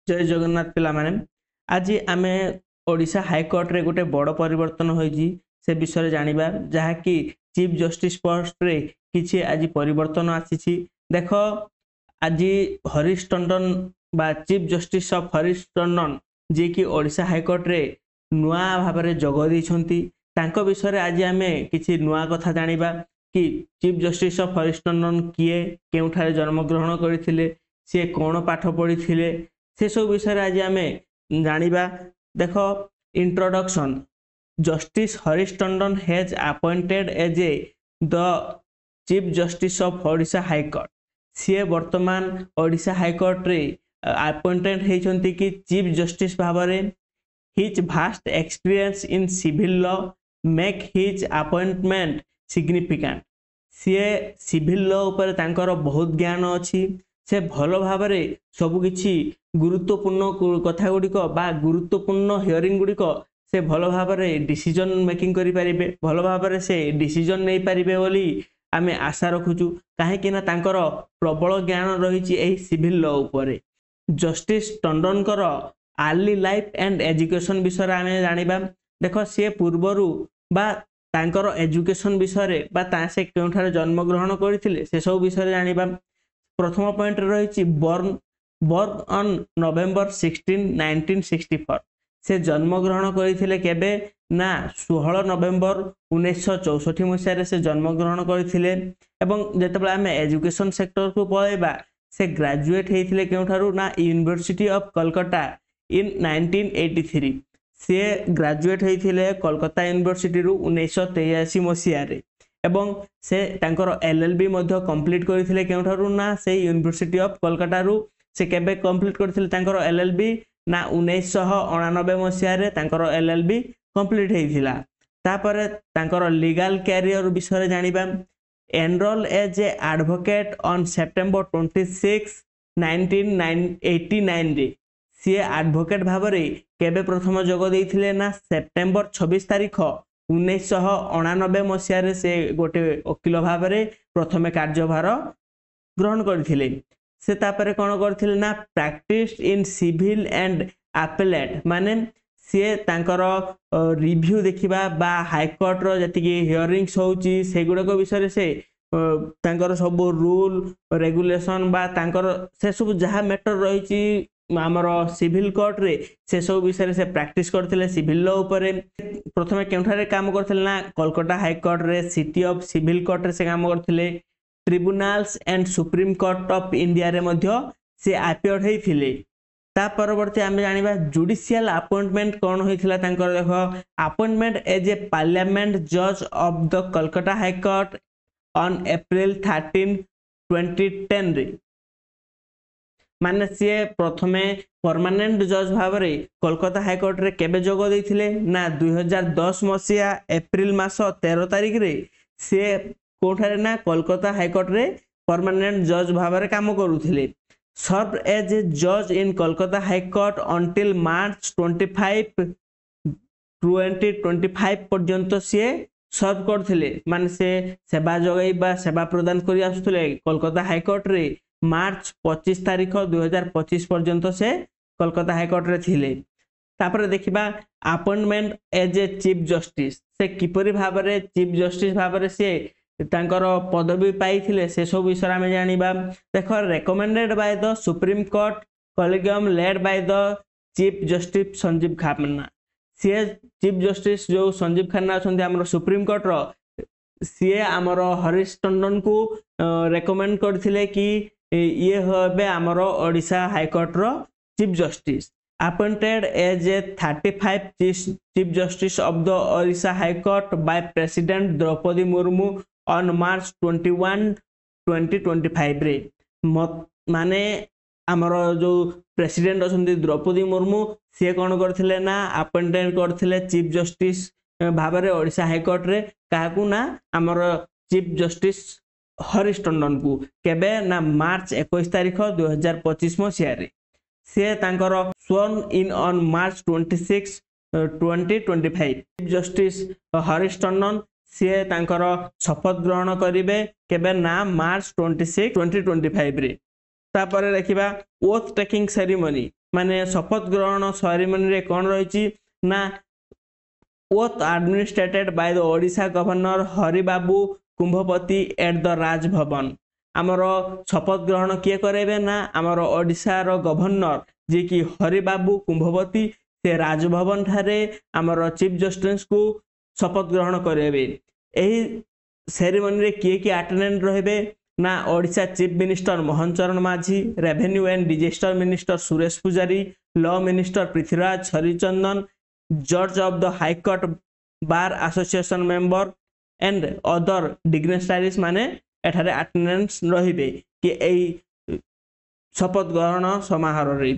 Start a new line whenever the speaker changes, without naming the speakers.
जय जगन्नाथ पिला माने आज आम ओडिशा हाईकोर्ट रे गोटे बड़ परिवर्तन होईजी से विषय जानिबा जहा कि चीफ जस्टिस पोस्ट रे किछि आज परिवर्तन आसीछि। देख आज हरीश टंडन बा chief justice of Harish Tandon जे कि ओडिशा हाईकोर्ट रे नुआ भाव में जोग देइछंती तांको विषय आज आमे किछि नुआ कथा जानिबा कि chief justice of Harish Tandon किए केउठारे जन्म ग्रहण करथिले से कोन पाठ पढ़ी से सब विषय आज आम जानिबा। देख introduction justice Harish Tandon has appointed as a the chief justice of Odisha high court सी वर्तमान ओडिशा हाईकोर्ट रे अपॉइंटेड होती कि चीफ जस्टिस भाव में his vast experience in civil law make his appointment significant सी सिविल लॉ उपर तांकर बहुत ज्ञान अच्छी से भल भाव में सबकि गुरुत्वपूर्ण कथा गुड़िक बा गुरुत्वपूर्ण हियरिंग गुड़िक से भल भाव में डिसीजन मेकिंग करि परिबे भल भाव में से डिसीजन नहीं पारिबे बोली आम आशा रखुचु कहीं तांकर प्रबल ज्ञान रही सिविल लॉ उपरे। Justice Tandon early life and education विषय आम जानिबा। देख सी पूर्वरु बा तांकर एजुकेशन विषय बा से केउठारे जन्म ग्रहण करथिले से सब विषय जानिबा। प्रथम पॉइंट रही बर्न ऑन नवेम्बर 16 1964 से जन्म ग्रहण करथिले केबे ना 16 नवेम्बर 1964 मसीह से जन्म ग्रहण करथिले एवं जेतेबेले आम एजुकेशन सेक्टर को पळेबा से ग्रेजुएट हेथिले केउठारु ना यूनिवर्सिटी ऑफ कलकत्ता इन 1983 से ग्रेजुएट हेथिले कोलकाता यूनिवर्सिटी रु 1983 मसीह रे एवं से तांकर एलएलबी मध्य कंप्लीट करथिले केउठारु ना से यूनिवर्सिटी ऑफ कोलकाता रु से केबे कंप्लीट करथिले तांकर एलएलबी ना 1989 मसीह रे तांकर एलएलबी कंप्लीट हेथिला। तापरे तांकर लीगल कैरियर विषय जानिबा। Enrol as a advocate on September 26 1989 रे सी एडवोकेट भाव रे केबे प्रथम जोग देइथिले ना सेप्टेम्बर 26 तारिख 1989 मसीह से गोटे वकील भाव में प्रथम कार्यभार ग्रहण करथिले। से तापरे कौन करथिले ना practice in civil and appellate माने सी तांकर रिव्यू देखिबा बा हाईकोर्ट रो जति हियरिंग्स होउची से गुडक विषय से तांकर सब रूल रेगुलेशन बा तांकर से सब जहा मैटर रही आमर सिविल कोर्ट रे से सब विषय से प्रैक्टिस करथिले सिविल लॉ उपरे। प्रथमे केउठारे काम करथिले ना कोलकाता हाई कोर्ट रे सिटी ऑफ सिविल कोर्ट रे से काम करथिले। Tribunals and supreme court of India रे मध्य से अपीयर्ड हेथिले। ता परवर्ती आमे जानिबा जुडिशियल अपॉइंटमेंट कोन होइथिला तांकर। देखो अपॉइंटमेंट एज ए पार्लियामेंट जज of the Kolkata high court on April 13 2010 रे माने सी प्रथमे परमानेंट जज भाव में कोलकाता हाईकोर्ट रे केबे जोग देइथिले ना 2010 मसीहा एप्रिल मास 13 तारिख रे से कोठारे ना कोलकाता हाईकोर्ट रे परमानेंट जज भाव में काम करूथिले। सर्व एज ए जज इन कोलकाता हाईकोर्ट अंटिल मार्च 25 2025 पर्यंत सी सर्व करथिले माने से सेवा जोगाई बा सेवा प्रदान करि आसुथिले कोलकाता हाईकोर्ट रे मार्च 25 तारिख 2025 पर्यंत से कोलकाता हाईकोर्ट रे थिले। तापर देखिबा appointment as a chief justice से किपरि भाव रे चीफ जस्टिस भाव रे से तांकर पदवी पाइथिले से सब विषय में जानिबा। देखो recommended by the supreme court collegium led by the chief justice Sanjiv Khanna सी चीफ जस्टिस जो संजीव खन्ना अछंती हमर सुप्रीम कोर्ट रो सी हमर हरीश टंडन को रेकमेंड करथिले कि ये हे आमर ओडिशा हाईकोर्ट रो chief justice. Appointed as a 35 chief justice of the Odisha high court by president Droupadi Murmu on March 21 2025 रे माने आमर जो प्रेसिडेंट अछंती द्रौपदी मुर्मू से कौन करथिले ना अपॉइंटेड करथिले चीफ जस्टिस भाव में ओडिशा हाईकोर्ट रे काकू ना आमर चीफ जस्टिस हरीश टंडन को केबे ना मार्च 21 तारिख 2025 मसीह रे से तांकर sworn in on March 26 2025 chief justice Harish Tandon से तांकर शपथ ग्रहण करिवे केबे ना मार्च 26 2025 रे। तापर देखिबा ओथ टेकिंग सेरेमनी माने शपथ ग्रहण सेरेमनी रे कौन रही ना oath administered by the Odisha governor Haribabu Kambhampati at the Raj Bhavan आमर शपथ ग्रहण किए करेबे ना आमर ओडिशा रो गवर्नर जे कि हरिबाबू कुंभपति से राजभवन ठारे आमर चीफ जस्टिस को शपथ ग्रहण करेबे एही सेरेमनी रे किए अटेंडेंट रहबे ना ओडिशा चीफ मिनिस्टर मोहन चरण माझी revenue and disaster minister Suresh पुजारी लॉ मिनिस्टर पृथ्वीराज हरिचंदन जज of the high court bar association member and other dignitaries माने एठारे अटेंडेंस रहिबे कि एई शपथ ग्रहण समारोह रे